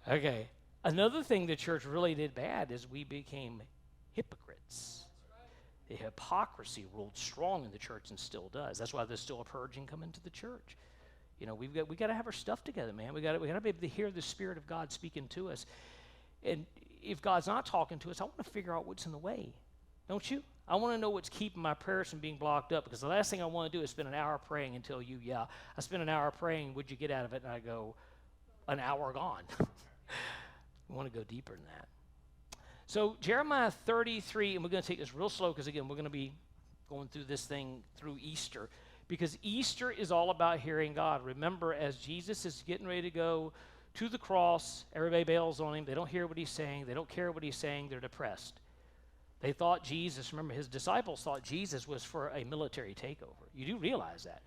Okay. Another thing the church really did bad is we became hypocrites. The hypocrisy ruled strong in the church and still does. That's why there's still a purging coming to the church. You know, we got to have our stuff together, man. We got to be able to hear the Spirit of God speaking to us. And if God's not talking to us, I want to figure out what's in the way. Don't you? I want to know what's keeping my prayers from being blocked up, because the last thing I want to do is spend an hour praying and tell you, yeah, I spent an hour praying, what'd you get out of it? And I go, an hour gone. We want to go deeper than that. So Jeremiah 33, and we're going to take this real slow because, again, we're going to be going through this thing through Easter, because Easter is all about hearing God. Remember, as Jesus is getting ready to go to the cross, everybody bails on him. They don't hear what he's saying. They don't care what he's saying. They're depressed. They thought Jesus, remember, his disciples thought Jesus was for a military takeover. You do realize that.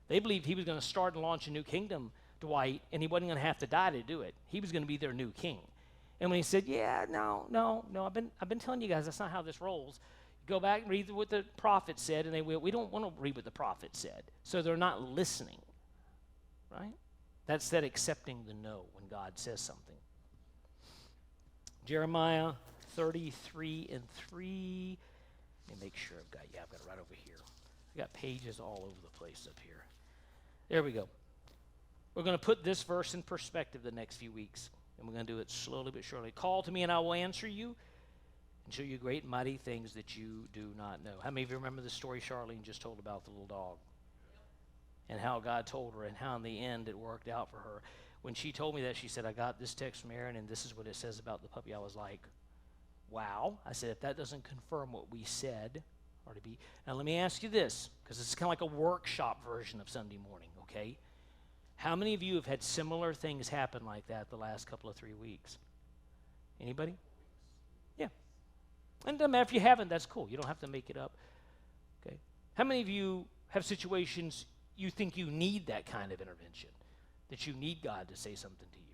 They believed he was going to start and launch a new kingdom, Dwight, and he wasn't going to have to die to do it. He was going to be their new king. And when he said, yeah, no, I've been telling you guys that's not how this rolls. Go back and read what the prophet said, and we don't want to read what the prophet said. So they're not listening, right? That's that accepting the no when God says something. Jeremiah 33 and 3. Let me make sure I've got it right over here. I've got pages all over the place up here. There we go. We're going to put this verse in perspective the next few weeks, and we're going to do it slowly but surely. Call to me, and I will answer you and show you great and mighty things that you do not know. How many of you remember the story Charlene just told about the little dog? And how God told her, and how in the end it worked out for her. When she told me that, she said, I got this text from Aaron, and this is what it says about the puppy. I was like, wow. I said, if that doesn't confirm what we said, or to be. Now let me ask you this, because it's kind of like a workshop version of Sunday morning, okay? How many of you have had similar things happen like that the last couple of 3 weeks? Anybody? Yeah. And it doesn't matter if you haven't, that's cool. You don't have to make it up. Okay. How many of you have situations you think you need that kind of intervention, that you need God to say something to you?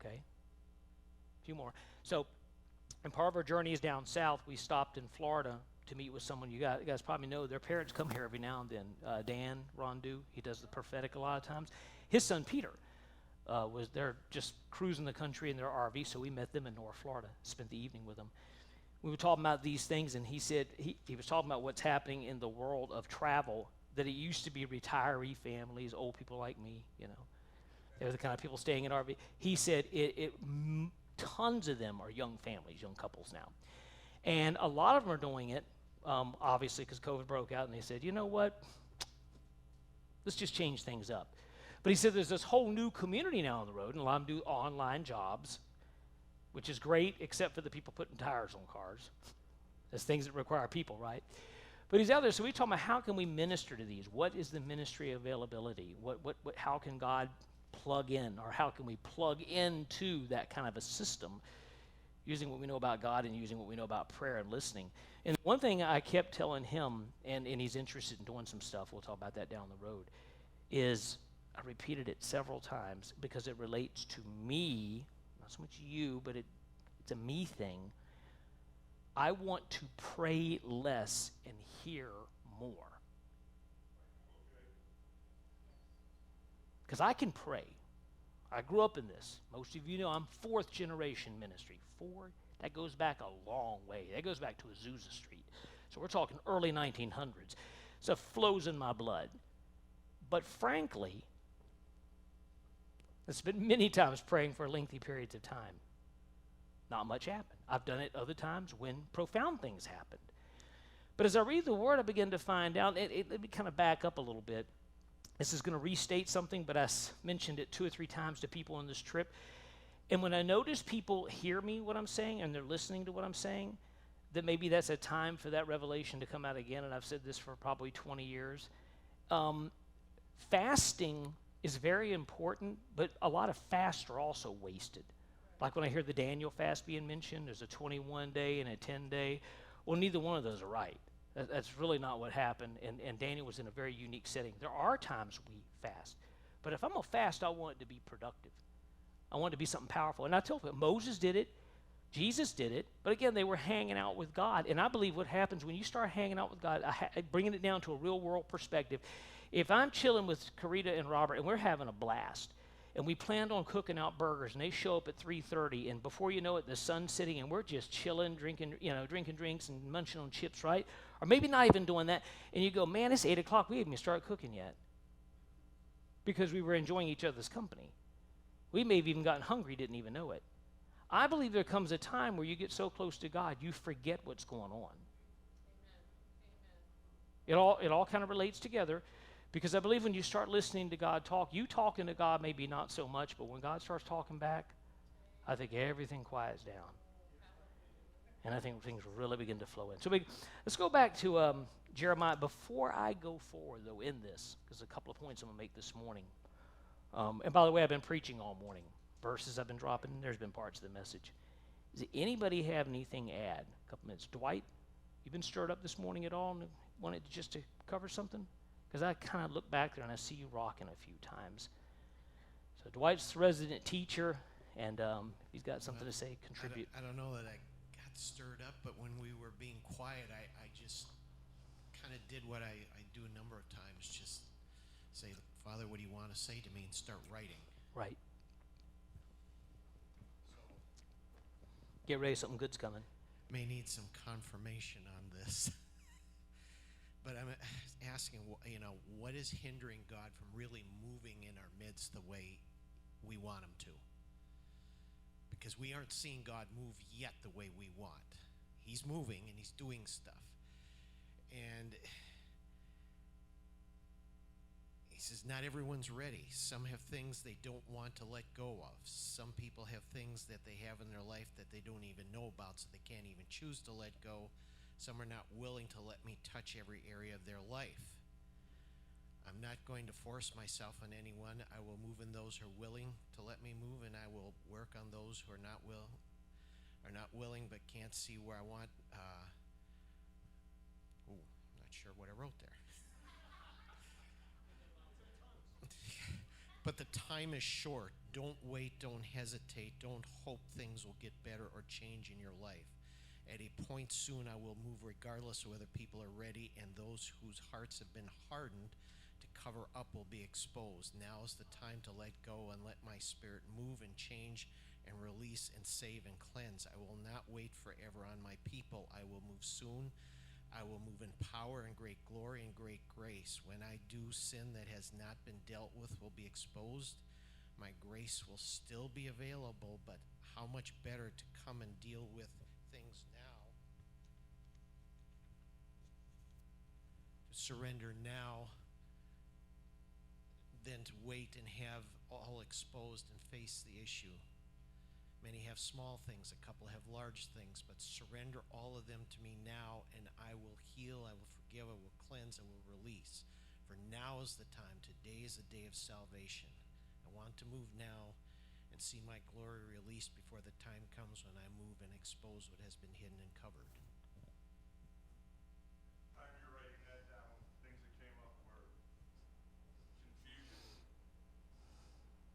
Okay. A few more. So, and part of our journey is down south. We stopped in Florida to meet with someone you guys probably know. Their parents come here every now and then. Dan Rondu, he does the prophetic a lot of times. His son Peter was there just cruising the country in their RV, so we met them in North Florida, spent the evening with them. We were talking about these things, and he said he was talking about what's happening in the world of travel, that it used to be retiree families, old people like me, you know. They're the kind of people staying in RV. He said tons of them are young families, young couples now. And a lot of them are doing it, obviously, because COVID broke out, and they said, you know what, let's just change things up. But he said there's this whole new community now on the road, and a lot of them do online jobs, which is great, except for the people putting tires on cars. There's things that require people, right? But he's out there, so we talk about how can we minister to these? What is the ministry availability? How can God plug in, or how can we plug into that kind of a system, using what we know about God and using what we know about prayer and listening? And one thing I kept telling him, and he's interested in doing some stuff, we'll talk about that down the road, is I repeated it several times because it relates to me, not so much you, but it's a me thing. I want to pray less and hear more. Because I can pray. I grew up in this. Most of you know I'm fourth generation ministry. That goes back a long way. That goes back to Azusa Street. So we're talking early 1900s. So it flows in my blood. But frankly, it's been many times praying for lengthy periods of time. Not much happened. I've done it other times when profound things happened. But as I read the Word, I begin to find out, let me kind of back up a little bit. This is going to restate something, but I mentioned it 2 or 3 times to people on this trip. And when I notice people hear me, what I'm saying, and they're listening to what I'm saying, that maybe that's a time for that revelation to come out again, and I've said this for probably 20 years. Fasting is very important, but a lot of fasts are also wasted. Like when I hear the Daniel fast being mentioned, there's a 21-day and a 10-day. Well, neither one of those are right. That's really not what happened, and Daniel was in a very unique setting. There are times we fast, but if I'm going to fast, I want it to be productive. I want it to be something powerful. And I tell you, Moses did it, Jesus did it, but again, they were hanging out with God. And I believe what happens when you start hanging out with God, bringing it down to a real-world perspective, if I'm chilling with Karita and Robert and we're having a blast, and we planned on cooking out burgers, and they show up at 3:30, and before you know it, the sun's setting, and we're just chilling, drinking drinks and munching on chips, right? Or maybe not even doing that, and you go, man, it's 8 o'clock, we haven't even started cooking yet, because we were enjoying each other's company. We may have even gotten hungry, didn't even know it. I believe there comes a time where you get so close to God, you forget what's going on. It all kind of relates together, because I believe when you start listening to God talk, you talking to God maybe not so much, but when God starts talking back, I think everything quiets down. And I think things really begin to flow in. So let's go back to Jeremiah. Before I go forward, though, in this, because a couple of points I'm going to make this morning. And by the way, I've been preaching all morning. Verses I've been dropping. There's been parts of the message. Does anybody have anything to add? A couple minutes. Dwight, you been stirred up this morning at all and wanted just to cover something? Because I kind of look back there and I see you rocking a few times. So Dwight's the resident teacher, and if he's got something to say, contribute. I don't know that I got stirred up, but when we were being quiet, I just kind of did what I do a number of times, just say, Father, what do you want to say to me, and start writing. Right. Get ready, something good's coming. May need some confirmation on this. But I'm asking, what is hindering God from really moving in our midst the way we want him to? Because we aren't seeing God move yet the way we want. He's moving and he's doing stuff. And he says not everyone's ready. Some have things they don't want to let go of. Some people have things that they have in their life that they don't even know about, so they can't even choose to let go. Some are not willing to let me touch every area of their life. I'm not going to force myself on anyone. I will move in those who are willing to let me move, and I will work on those who are not willing but can't see where I want. I'm not sure what I wrote there. But the time is short. Don't wait, don't hesitate, don't hope things will get better or change in your life. At a point soon I will move regardless of whether people are ready, and those whose hearts have been hardened to cover up will be exposed. Now is the time to let go and let my spirit move and change and release and save and cleanse. I will not wait forever on my people. I will move soon. I will move in power and great glory and great grace. When I do, sin that has not been dealt with will be exposed. My grace will still be available, but how much better to come and deal with things now, to surrender now, than to wait and have all exposed and face the issue. Many have small things, a couple have large things, but surrender all of them to me now, and I will heal, I will forgive, I will cleanse, I will release. For now is the time. Today is the day of salvation. I want to move now and see my glory released before the time comes when I move and expose what has been hidden and covered. Time you're writing that down, things that came up were confusion,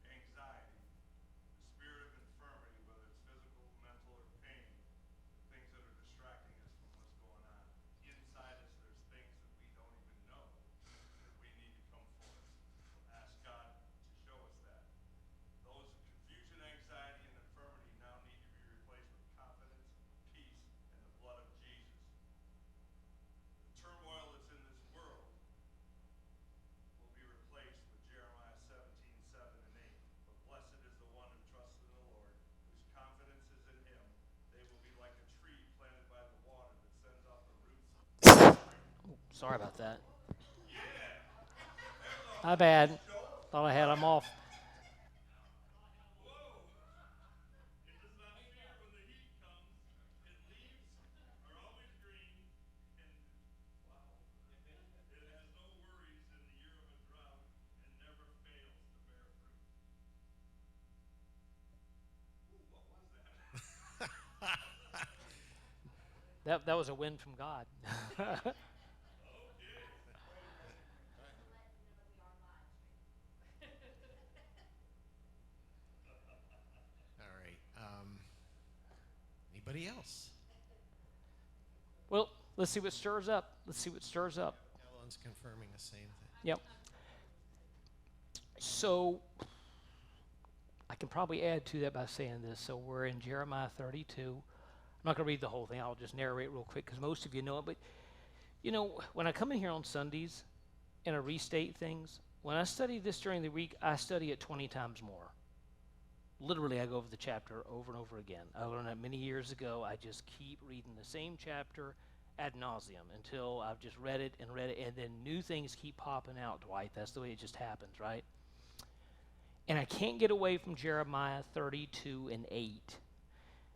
anxiety, the spirit of infirmity, whether it's physical, mental, or pain, things that are distracting us from what's going on. Inside us, there's things that we don't even know that we need to come forth. So ask God to show us that. Those confusion, anxiety, and infirmity now need to be replaced with confidence, peace, and the blood of Jesus. The turmoil that's in this world will be replaced with Jeremiah 17:7 and 8. But blessed is the one who trusts in the Lord, whose confidence is in him. They will be like a tree planted by the water that sends out the roots. Sorry about that. My bad. Thought I had them off. It does not fear when the heat comes. Its leaves are always green, and it has no worries in the year of a drought, and never fails to bear fruit. Ooh, what was that? That was a win from God. All right. Anybody else? Well, let's see what stirs up. Let's see what stirs up. Ellen's confirming the same thing. Yep. So I can probably add to that by saying this. So we're in Jeremiah 32. I'm not going to read the whole thing. I'll just narrate real quick because most of you know it. But, you know, when I come in here on Sundays and I restate things, when I study this during the week, I study it 20 times more. Literally, I go over the chapter over and over again. I learned that many years ago. I just keep reading the same chapter ad nauseum until I've just read it, and then new things keep popping out, Dwight. That's the way it just happens, right? And I can't get away from Jeremiah 32 and 8.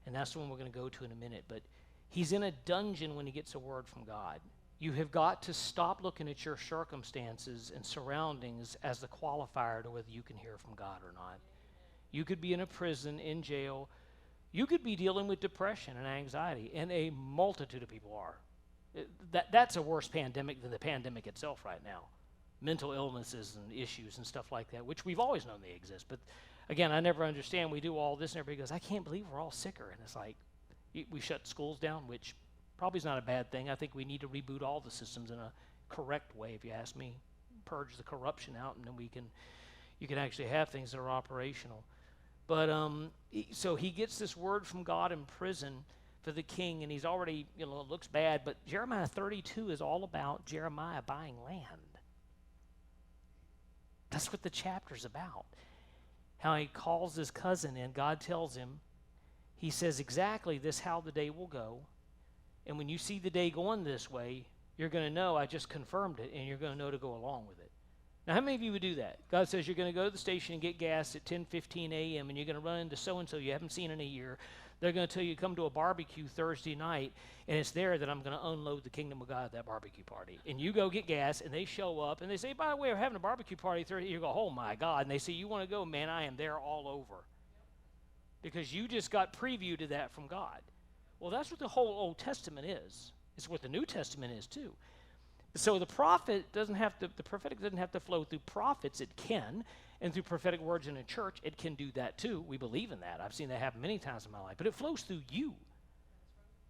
And that's the one we're going to go to in a minute. But he's in a dungeon when he gets a word from God. You have got to stop looking at your circumstances and surroundings as the qualifier to whether you can hear from God or not. You could be in a prison, in jail. You could be dealing with depression and anxiety, and a multitude of people are. That's a worse pandemic than the pandemic itself right now. Mental illnesses and issues and stuff like that, which we've always known they exist. But again, I never understand. We do all this, and everybody goes, I can't believe we're all sicker. And it's like, we shut schools down, which probably is not a bad thing. I think we need to reboot all the systems in a correct way, if you ask me. Purge the corruption out, and then you can actually have things that are operational. But so he gets this word from God in prison for the king, and he's already, it looks bad. But Jeremiah 32 is all about Jeremiah buying land. That's what the chapter's about. How he calls his cousin in. God tells him, he says exactly this how the day will go. And when you see the day going this way, you're going to know I just confirmed it, and you're going to know to go along with it. Now, how many of you would do that? God says you're going to go to the station and get gas at 10:15 a.m., and you're going to run into so-and-so you haven't seen in a year. They're going to tell you come to a barbecue Thursday night, and it's there that I'm going to unload the kingdom of God at that barbecue party. And you go get gas, and they show up, and they say, by the way, we're having a barbecue party Thursday. You go, oh, my God. And they say, you want to go? Man, I am there all over. Because you just got preview to that from God. Well, that's what the whole Old Testament is. It's what the New Testament is, too. So the prophetic doesn't have to flow through prophets. It can. And through prophetic words in a church, it can do that too. We believe in that. I've seen that happen many times in my life. But it flows through you.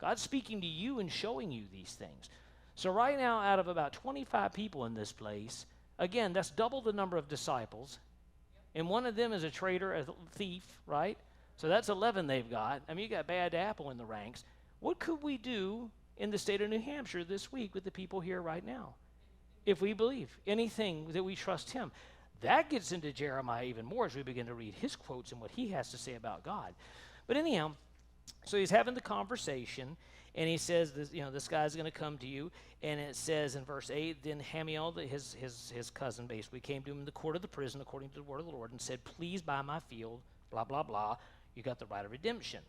God's speaking to you and showing you these things. So right now, out of about 25 people in this place, again, that's double the number of disciples. And one of them is a traitor, a thief, right? So that's 11 they've got. I mean, you got bad apple in the ranks. What could we do in the state of New Hampshire this week with the people here right now? If we believe anything that we trust him. That gets into Jeremiah even more as we begin to read his quotes and what he has to say about God. But anyhow, so he's having the conversation, and he says, this guy's going to come to you. And it says in verse 8, then Hamiel, his cousin, basically came to him in the court of the prison according to the word of the Lord and said, please buy my field, blah, blah, blah. You got the right of redemption.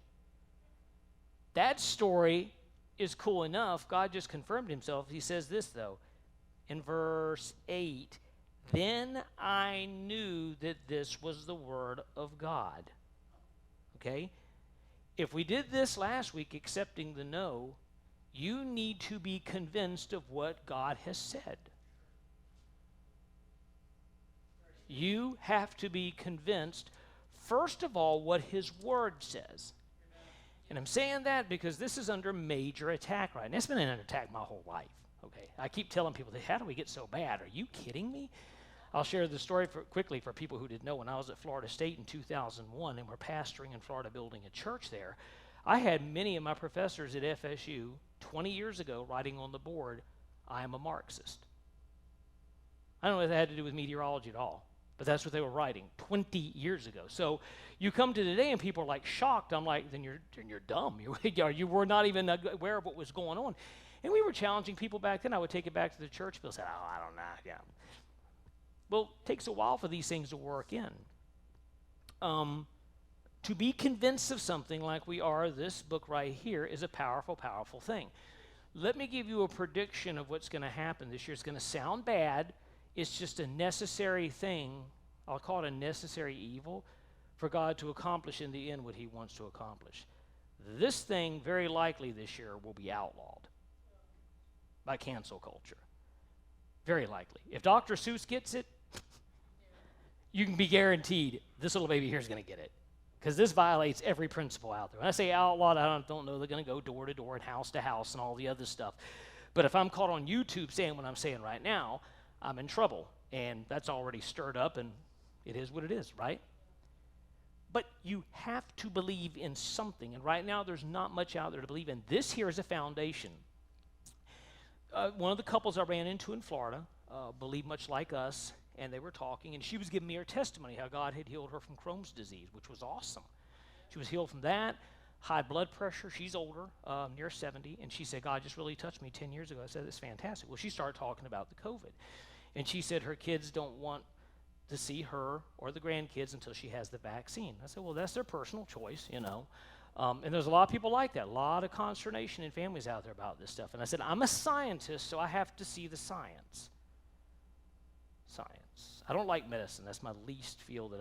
That story is cool enough. God just confirmed himself. He says this, though, in verse 8, then I knew that this was the word of God. Okay? If we did this last week, accepting the no, you need to be convinced of what God has said. You have to be convinced, first of all, what his word says. And I'm saying that because this is under major attack right now. It's been under attack my whole life. Okay? I keep telling people, how do we get so bad? Are you kidding me? I'll share the story quickly for people who didn't know. When I was at Florida State in 2001 and we're pastoring in Florida, building a church there, I had many of my professors at FSU 20 years ago writing on the board, I am a Marxist. I don't know if that had to do with meteorology at all, but that's what they were writing 20 years ago. So you come to today and people are like shocked. I'm like, then you're dumb. You were not even aware of what was going on. And we were challenging people back then. I would take it back to the church. People said, oh, I don't know. Yeah. Well, it takes a while for these things to work in. To be convinced of something like we are, this book right here, is a powerful, powerful thing. Let me give you a prediction of what's going to happen this year. It's going to sound bad. It's just a necessary thing. I'll call it a necessary evil for God to accomplish in the end what he wants to accomplish. This thing, very likely this year, will be outlawed by cancel culture. Very likely. If Dr. Seuss gets it, you can be guaranteed this little baby here is going to get it. Because this violates every principle out there. When I say outlawed, I don't know they're going to go door to door and house to house and all the other stuff. But if I'm caught on YouTube saying what I'm saying right now, I'm in trouble. And that's already stirred up, and it is what it is, right? But you have to believe in something. And right now, there's not much out there to believe in. This here is a foundation. One of the couples I ran into in Florida believed much like us, and they were talking, and she was giving me her testimony, how God had healed her from Crohn's disease, which was awesome. She was healed from that, high blood pressure. She's older, near 70, and she said, God just really touched me 10 years ago. I said, that's fantastic. Well, she started talking about the COVID, and she said her kids don't want to see her or the grandkids until she has the vaccine. I said, well, that's their personal choice, you know. And there's a lot of people like that, a lot of consternation in families out there about this stuff. And I said, I'm a scientist, so I have to see the science. Science. I don't like medicine. That's my least field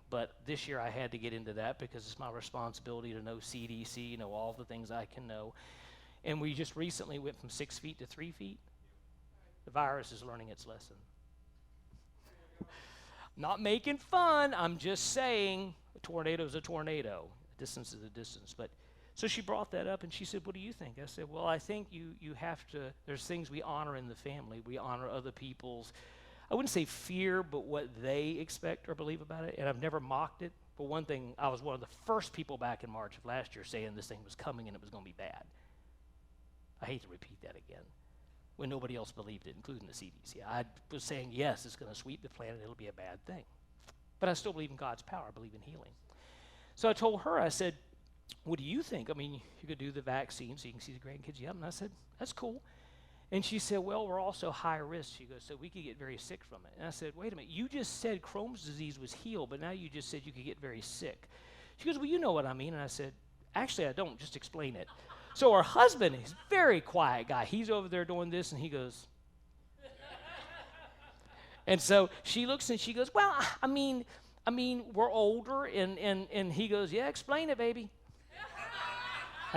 but this year I had to get into that because it's my responsibility to know CDC, know all the things I can know. And we just recently went from 6 feet to 3 feet. The virus is learning its lesson. Not making fun. I'm just saying a tornado is a tornado. A distance is a distance. But so she brought that up, and she said, what do you think? I said, well, I think you have to, there's things we honor in the family. We honor other people's, I wouldn't say fear, but what they expect or believe about it. And I've never mocked it. For one thing, I was one of the first people back in March of last year saying this thing was coming and it was going to be bad. I hate to repeat that again, when nobody else believed it, including the CDC. I was saying, yes, it's going to sweep the planet. It'll be a bad thing. But I still believe in God's power. I believe in healing. So I told her, I said, what do you think? I mean, you could do the vaccine so you can see the grandkids. Yep. And I said, that's cool. And she said, well, we're also high risk. She goes, so we could get very sick from it. And I said, wait a minute. You just said Crohn's disease was healed, but now you just said you could get very sick. She goes, well, you know what I mean. And I said, actually, I don't. Just explain it. So her husband is a very quiet guy. He's over there doing this, and he goes. And so she looks and she goes, well, I mean, we're older. And he goes, yeah, explain it, baby.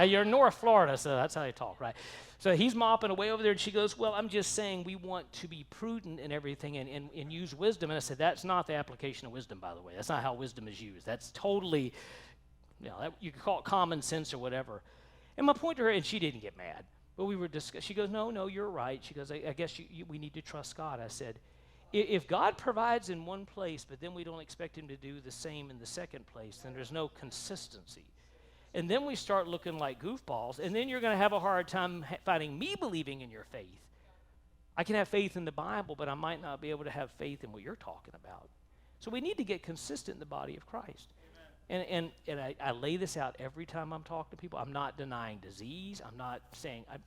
You're in North Florida, so that's how they talk, right? So he's mopping away over there, and she goes, well, I'm just saying we want to be prudent in everything and use wisdom. And I said, that's not the application of wisdom, by the way. That's not how wisdom is used. That's totally, you could call it common sense or whatever. And my point to her, and she didn't get mad, but we were discussing. She goes, no, you're right. She goes, I guess we need to trust God. I said, if God provides in one place, but then we don't expect him to do the same in the second place, then there's no consistency. And then we start looking like goofballs, and then you're going to have a hard time finding me believing in your faith. I can have faith in the Bible, but I might not be able to have faith in what you're talking about. So we need to get consistent in the body of Christ. And I lay this out every time I'm talking to people. I'm not denying disease. I'm not saying I'm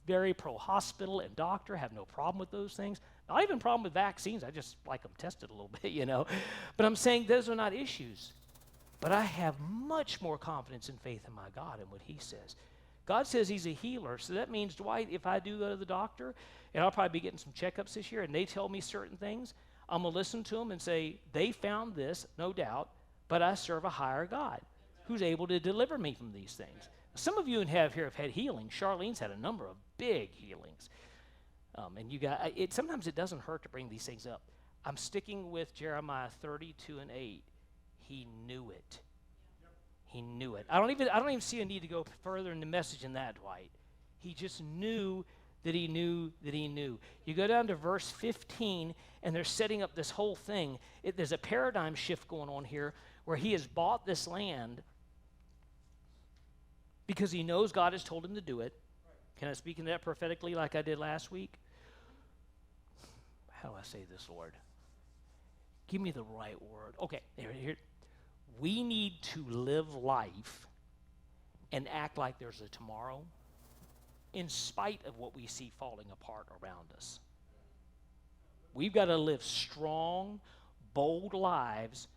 very pro-hospital and doctor, have no problem with those things. Not even a problem with vaccines. I just like them tested a little bit, But I'm saying those are not issues. But I have much more confidence in faith in my God and what he says. God says he's a healer. So that means, Dwight, if I do go to the doctor, and I'll probably be getting some checkups this year, and they tell me certain things, I'm going to listen to them and say, they found this, no doubt, but I serve a higher God who's able to deliver me from these things. Some of you have had healing. Charlene's had a number of big healings. And sometimes it doesn't hurt to bring these things up. I'm sticking with Jeremiah 32:8. He knew it. He knew it. I don't even see a need to go further in the message than that, Dwight. He just knew that he knew that he knew. You go down to verse 15, and they're setting up this whole thing. There's a paradigm shift going on here where he has bought this land because he knows God has told him to do it. Can I speak into that prophetically like I did last week? How do I say this, Lord? Give me the right word. Okay, here. We need to live life and act like there's a tomorrow in spite of what we see falling apart around us. We've got to live strong, bold lives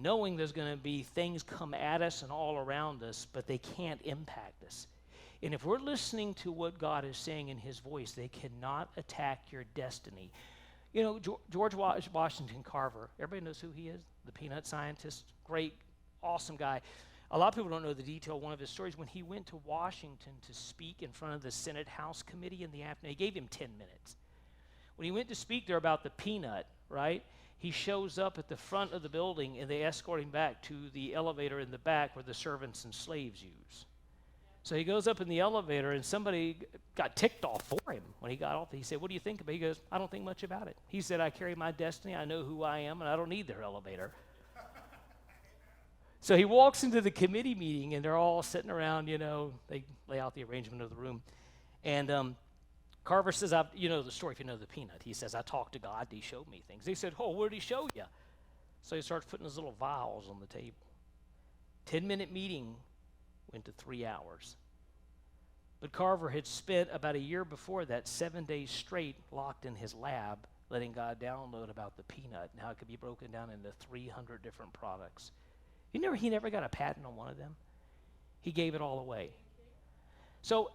knowing there's going to be things come at us and all around us, but they can't impact us. And if we're listening to what God is saying in his voice, they cannot attack your destiny. George Washington Carver, everybody knows who he is, the peanut scientist, great, awesome guy. A lot of people don't know the detail of one of his stories. When he went to Washington to speak in front of the Senate House Committee in the afternoon, he gave him 10 minutes. When he went to speak there about the peanut, right, he shows up at the front of the building, and they escort him back to the elevator in the back where the servants and slaves use. So he goes up in the elevator, and somebody got ticked off for him when he got off. He said, what do you think about it? He goes, I don't think much about it. He said, I carry my destiny. I know who I am, and I don't need their elevator. So he walks into the committee meeting, and they're all sitting around, they lay out the arrangement of the room. And Carver says, you know the story if you know the peanut. He says, I talked to God, he showed me things. He said, oh, what did he show you? So he starts putting his little vials on the table. 10-minute meeting went to 3 hours. But Carver had spent about a year before that 7 days straight locked in his lab, letting God download about the peanut and how it could be broken down into 300 different products. He never got a patent on one of them. He gave it all away. So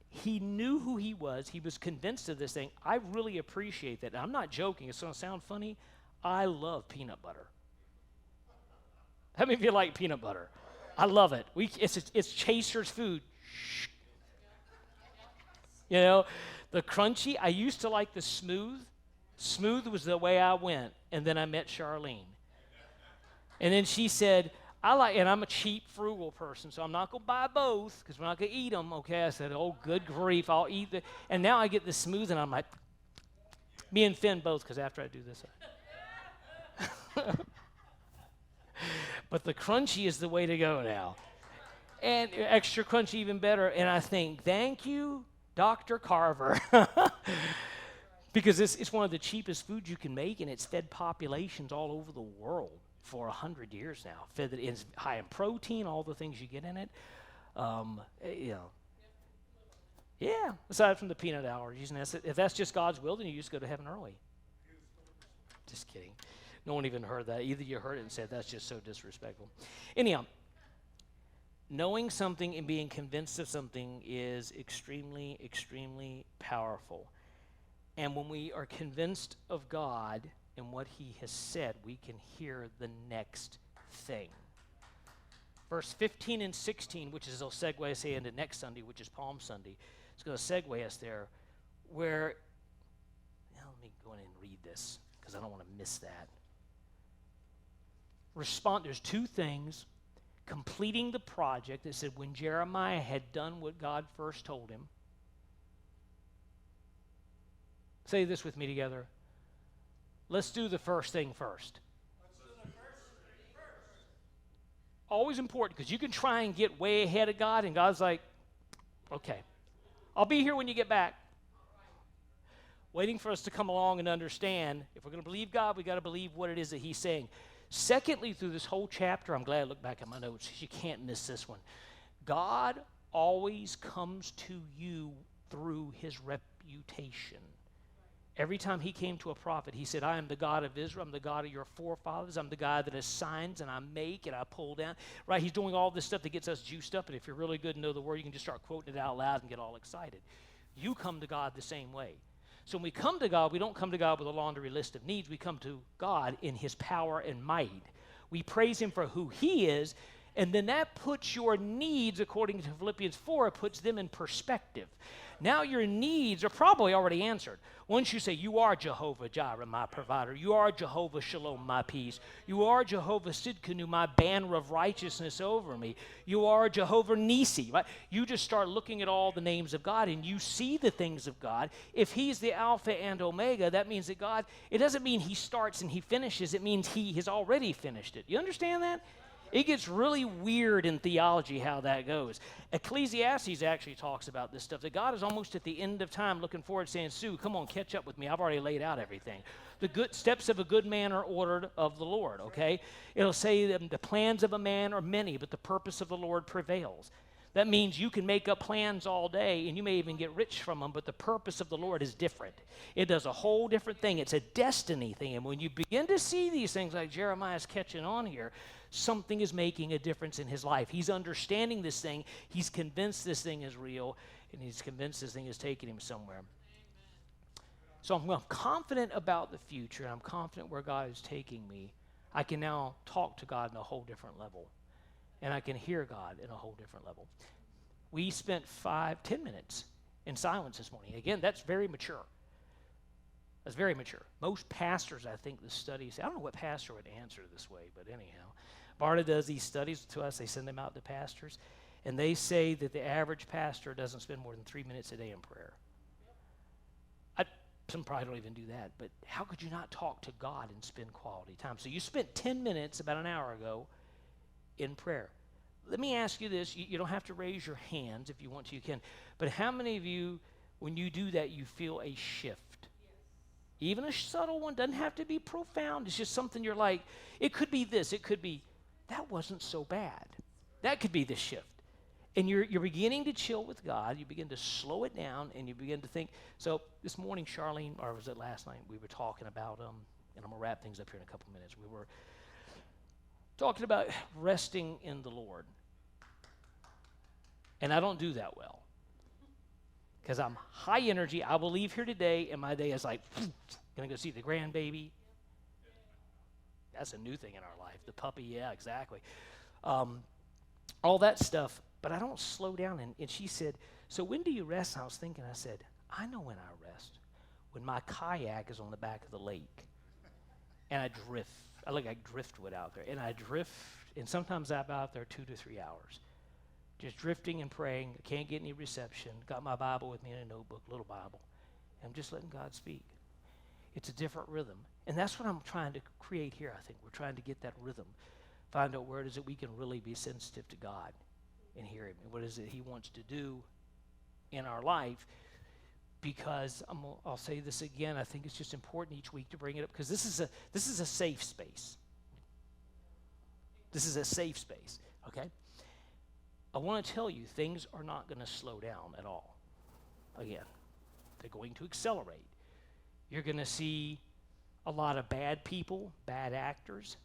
he knew who he was. He was convinced of this thing. I really appreciate that. I'm not joking. It's going to sound funny. I love peanut butter. How many of you like peanut butter? I love it. It's Chaser's food. The crunchy. I used to like the smooth. Smooth was the way I went. And then I met Charlene. And then she said, and I'm a cheap, frugal person, so I'm not going to buy both because we're not going to eat them, okay? I said, oh, good grief, I'll eat the, and now I get the smooth, and I'm like, me and Finn both, because after I do this. But the crunchy is the way to go now. And extra crunchy even better, and I think, thank you, Dr. Carver. Because it's one of the cheapest foods you can make, and it's fed populations all over the world for 100 years now. Fed that it's high in protein, all the things you get in it. Yeah, aside from the peanut allergies. And if that's just God's will, then you just go to heaven early. Just kidding. No one even heard that. Either you heard it and said, that's just so disrespectful. Anyhow, knowing something and being convinced of something is extremely, extremely powerful. And when we are convinced of God and what he has said, we can hear the next thing. Verse 15 and 16, which is a segue us into next Sunday, which is Palm Sunday. It's going to segue us there where, let me go in and read this because I don't want to miss that. There's two things. Completing the project. It said when Jeremiah had done what God first told him. Say this with me together. Let's do the first thing first. Always important because you can try and get way ahead of God and God's like, okay, I'll be here when you get back. Waiting for us to come along and understand if we're going to believe God, we got to believe what it is that he's saying. Secondly, through this whole chapter, I'm glad I looked back at my notes. You can't miss this one. God always comes to you through his reputation. Every time he came to a prophet, he said, I am the God of Israel. I'm the God of your forefathers. I'm the God that assigns and I make and I pull down. Right? He's doing all this stuff that gets us juiced up. And if you're really good and know the word, you can just start quoting it out loud and get all excited. You come to God the same way. So when we come to God, we don't come to God with a laundry list of needs. We come to God in his power and might. We praise him for who he is. And then that puts your needs, according to Philippians 4, it puts them in perspective. Now your needs are probably already answered. Once you say, you are Jehovah Jireh, my provider. You are Jehovah Shalom, my peace. You are Jehovah Sidkenu, my banner of righteousness over me. You are Jehovah Nisi. Right? You just start looking at all the names of God and you see the things of God. If he's the Alpha and Omega, that means that God, it doesn't mean he starts and he finishes. It means he has already finished it. You understand that? It gets really weird in theology how that goes. Ecclesiastes actually talks about this stuff, that God is almost at the end of time looking forward saying, Sue, come on, catch up with me. I've already laid out everything. The good steps of a good man are ordered of the Lord, okay? It'll say that the plans of a man are many, but the purpose of the Lord prevails. That means you can make up plans all day, and you may even get rich from them, but the purpose of the Lord is different. It does a whole different thing. It's a destiny thing. And when you begin to see these things like Jeremiah's catching on here, something is making a difference in his life. He's understanding this thing. He's convinced this thing is real, and he's convinced this thing is taking him somewhere. So I'm confident about the future, and I'm confident where God is taking me. I can now talk to God in a whole different level. And I can hear God in a whole different level. We spent 5-10 minutes in silence this morning. Again, that's very mature. That's very mature. Most pastors, I think, the studies, I don't know what pastor would answer this way, but anyhow. Barna does these studies to us. They send them out to pastors. And they say that the average pastor doesn't spend more than 3 minutes a day in prayer. Some probably don't even do that. But how could you not talk to God and spend quality time? So you spent 10 minutes about an hour ago in prayer. Let me ask you this. You don't have to raise your hands. If you want to, you can. But how many of you, when you do that, you feel a shift? Even a subtle one. Doesn't have to be profound. It's just something you're like, it could be this. It could be, that wasn't so bad. That could be the shift. And you're beginning to chill with God. You begin to slow it down, and you begin to think. So this morning, Charlene, or was it last night, we were talking about, and I'm going to wrap things up here in a couple minutes. We were talking about resting in the Lord. And I don't do that well. Because I'm high energy. I will leave here today, and my day is like, going to go see the grandbaby. That's a new thing in our life. The puppy, yeah, exactly. All that stuff. But I don't slow down. And she said, so when do you rest? And I was thinking, I said, I know when I rest. When my kayak is on the back of the lake. And I drift. I look like driftwood out there. And I drift, and sometimes I'm out there 2 to 3 hours. Just drifting and praying. I can't get any reception. Got my Bible with me in a notebook, little Bible. And I'm just letting God speak. It's a different rhythm. And that's what I'm trying to create here, I think. We're trying to get that rhythm. Find out where it is that we can really be sensitive to God and hear him. And what is it he wants to do in our life. Because I'll say this again, I think it's just important each week to bring it up. Because this is a safe space. This is a safe space, okay? I want to tell you, things are not going to slow down at all. Again, they're going to accelerate. You're going to see a lot of bad people, bad actors,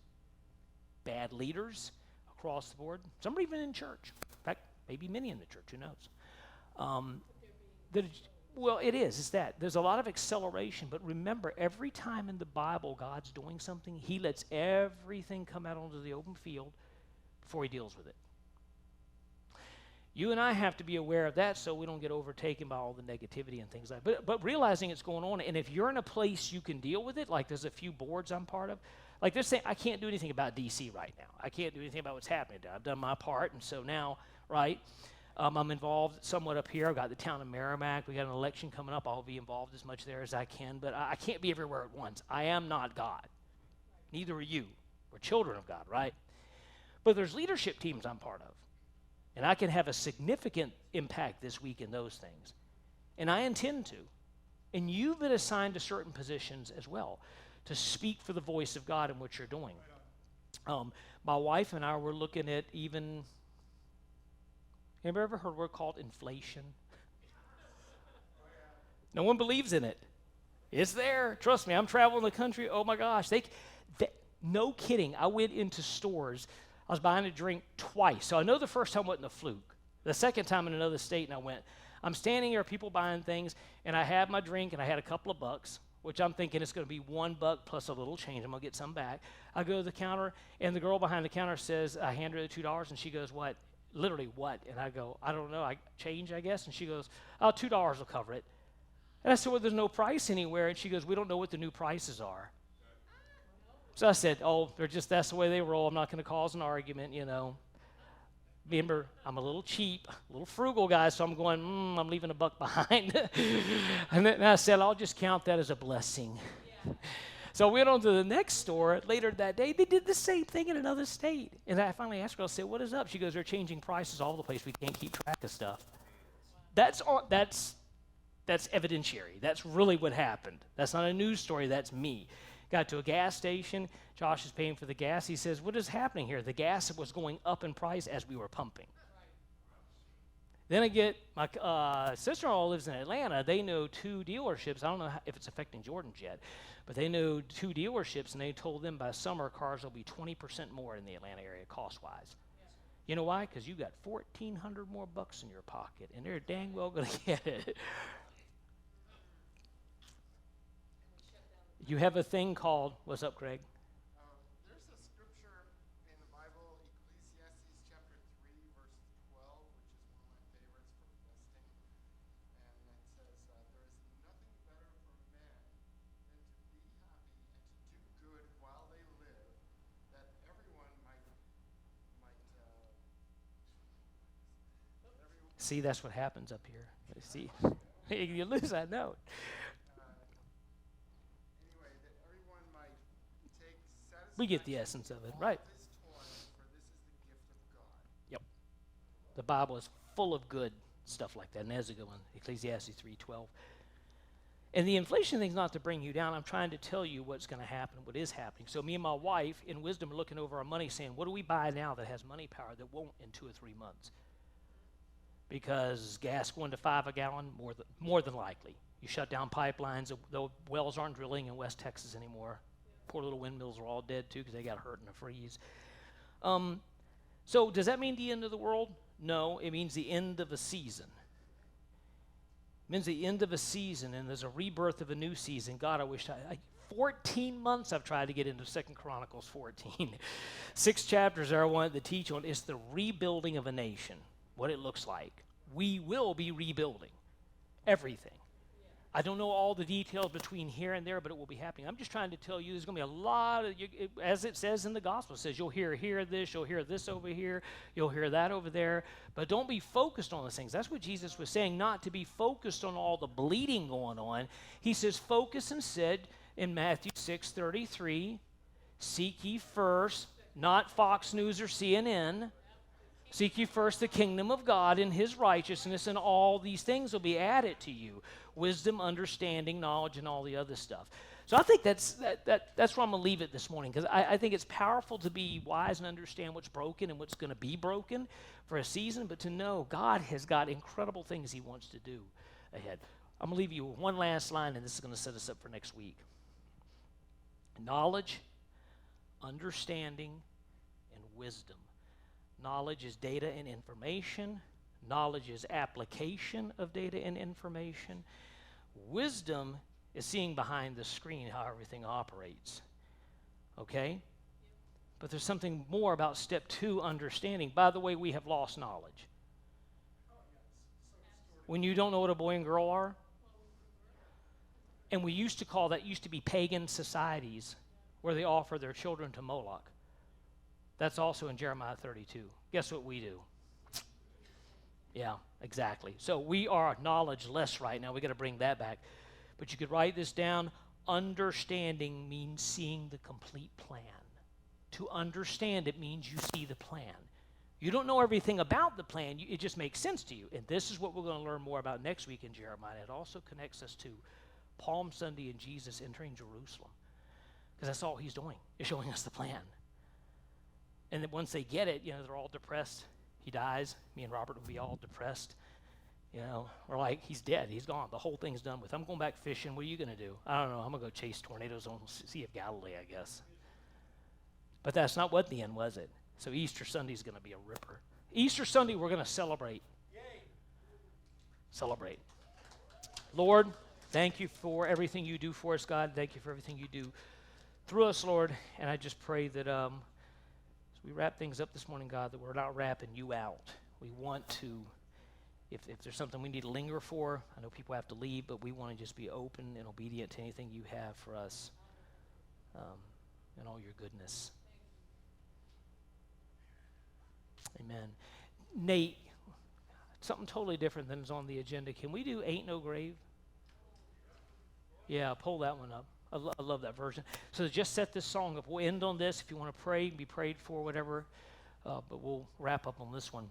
bad leaders across the board. Some are even in church. In fact, maybe many in the church, who knows? Well, it is. It's that. There's a lot of acceleration, but remember, every time in the Bible God's doing something, he lets everything come out onto the open field before he deals with it. You and I have to be aware of that so we don't get overtaken by all the negativity and things like that. But realizing it's going on, and if you're in a place you can deal with it, like there's a few boards I'm part of, like they're saying, I can't do anything about D.C. right now. I can't do anything about what's happening there. I've done my part, and so now, right, I'm involved somewhat up here. I've got the town of Merrimack. We got an election coming up. I'll be involved as much there as I can, but I can't be everywhere at once. I am not God. Neither are you. We're children of God, right? But there's leadership teams I'm part of. And I can have a significant impact this week in those things. And I intend to. And you've been assigned to certain positions as well to speak for the voice of God in what you're doing. My wife and I were looking at even, have you ever heard a word called inflation? No one believes in it. It's there. Trust me, I'm traveling the country. Oh my gosh. No kidding. I went into stores. I was buying a drink twice. So I know the first time wasn't a fluke. The second time in another state, and I went, I'm standing here, people buying things, and I had my drink, and I had a couple of bucks, which I'm thinking it's going to be $1 plus a little change. I'm going to get some back. I go to the counter, and the girl behind the counter says, I hand her the $2, and she goes, what? Literally, what? And I go, I don't know, change, I guess. And she goes, oh, $2 will cover it. And I said, well, there's no price anywhere. And she goes, we don't know what the new prices are. So I said, oh, that's the way they roll. I'm not going to cause an argument, you know. Remember, I'm a little cheap, a little frugal guy, so I'm going, I'm leaving $1 behind. And then I said, I'll just count that as a blessing. Yeah. So I went on to the next store later that day. They did the same thing in another state. And I finally asked her, I said, what is up? She goes, they're changing prices all over the place. We can't keep track of stuff. That's evidentiary. That's really what happened. That's not a news story. That's me. Got to a gas station. Josh is paying for the gas. He says, what is happening here? The gas was going up in price as we were pumping. Then I get, my sister-in-law lives in Atlanta. They know 2 dealerships. I don't know if it's affecting Jordan yet, but they know 2 dealerships, and they told them by summer cars will be 20% more in the Atlanta area cost-wise. You know why? Because you got $1,400 more bucks in your pocket, and they're dang well going to get it. You have a thing called, what's up, Craig? There's a scripture in the Bible, Ecclesiastes chapter 3, verse 12, which is one of my favorites for investing. And it says, there is nothing better for men than to be happy and to do good while they live, that everyone might See, that's what happens up here. See, you lose that note. everyone might take satisfaction We get the essence of it, right? in his toil, for this is the gift The Bible is full of good stuff like that. And there's a good one, Ecclesiastes 3:12. And the inflation thing's not to bring you down. I'm trying to tell you what's going to happen, what is happening. So me and my wife, in wisdom, are looking over our money saying, what do we buy now that has money power that won't in 2 or 3 months? Because gas going to $5 a gallon, more than likely. You shut down pipelines. The wells aren't drilling in West Texas anymore. Poor little windmills are all dead, too, because they got hurt in the freeze. So does that mean the end of the world? No, it means the end of a season. It means the end of a season, and there's a rebirth of a new season. God, I wish 14 months I've tried to get into 2 Chronicles 14. 6 chapters there I wanted to teach on. It's the rebuilding of a nation, what it looks like. We will be rebuilding everything. I don't know all the details between here and there, but it will be happening. I'm just trying to tell you there's going to be a lot of, as it says in the gospel, it says you'll hear this, you'll hear this over here, you'll hear that over there, but don't be focused on those things. That's what Jesus was saying, not to be focused on all the bleeding going on. He says focus and said in Matthew 6:33, seek ye first, not Fox News or CNN, seek ye first the kingdom of God and his righteousness, and all these things will be added to you. Wisdom, understanding, knowledge, and all the other stuff. So I think that's where I'm going to leave it this morning, because I think it's powerful to be wise and understand what's broken and what's going to be broken for a season, but to know God has got incredible things he wants to do ahead. I'm going to leave you with one last line, and this is going to set us up for next week. Knowledge, understanding, and wisdom. Knowledge is data and information. Knowledge is application of data and information. Wisdom is seeing behind the screen how everything operates. Okay? But there's something more about step 2, understanding. By the way, we have lost knowledge. When you don't know what a boy and girl are, and we used to call that, used to be pagan societies where they offer their children to Moloch. That's also in Jeremiah 32. Guess what we do? Yeah, exactly. So we are knowledge-less right now. We got to bring that back. But you could write this down. Understanding means seeing the complete plan. To understand it means you see the plan. You don't know everything about the plan. It just makes sense to you. And this is what we're going to learn more about next week in Jeremiah. It also connects us to Palm Sunday and Jesus entering Jerusalem. Because that's all he's doing, is showing us the plan. And then once they get it, they're all depressed. He dies. Me and Robert will be all depressed. We're like, he's dead. He's gone. The whole thing's done with. I'm going back fishing. What are you going to do? I don't know. I'm going to go chase tornadoes on Sea of Galilee, I guess. But that's not what the end, was it? So Easter Sunday's going to be a ripper. Easter Sunday, we're going to celebrate. Yay. Celebrate. Lord, thank you for everything you do for us, God. Thank you for everything you do through us, Lord. And I just pray that as we wrap things up this morning, God, that we're not wrapping you out. We want to, if there's something we need to linger for, I know people have to leave, but we want to just be open and obedient to anything you have for us and all your goodness. Amen. Nate, something totally different than is on the agenda. Can we do Ain't No Grave? Yeah, pull that one up. I love that version. So just set this song up. We'll end on this. If you want to pray, be prayed for, whatever. But we'll wrap up on this one.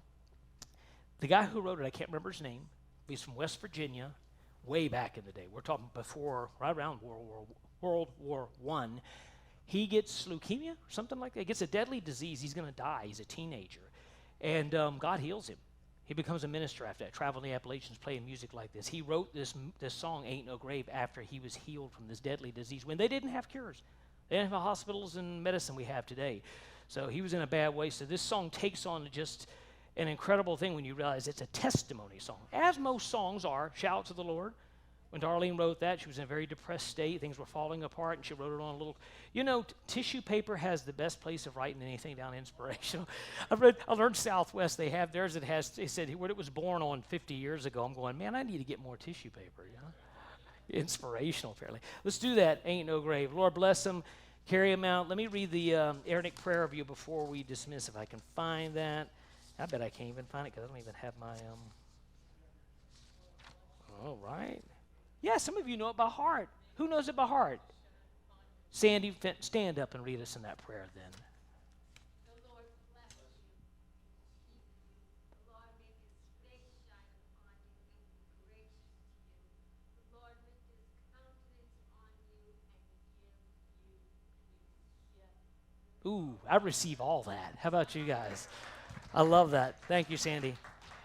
The guy who wrote it, I can't remember his name. He's from West Virginia, way back in the day. We're talking before, right around World War I. He gets leukemia or something like that. He gets a deadly disease. He's going to die. He's a teenager. And God heals him. He becomes a minister after that, traveling the Appalachians, playing music like this. He wrote this song, Ain't No Grave, after he was healed from this deadly disease when they didn't have cures. They didn't have the hospitals and medicine we have today. So he was in a bad way. So this song takes on just an incredible thing when you realize it's a testimony song, as most songs are. Shout to the Lord. When Darlene wrote that, she was in a very depressed state. Things were falling apart, and she wrote it on a little... tissue paper has the best place of writing anything down inspirational. I learned Southwest, they have theirs. They said what it was born on 50 years ago. I'm going, man, I need to get more tissue paper, Inspirational, apparently. Let's do that, Ain't No Grave. Lord, bless them, carry them out. Let me read the Aaronic prayer of you before we dismiss, if I can find that. I bet I can't even find it because I don't even have my... All right. Yeah, some of you know it by heart. Who knows it by heart? Sandy, stand up and read us in that prayer then. The Lord bless you. The Lord Ooh, I receive all that. How about you guys? I love that. Thank you, Sandy.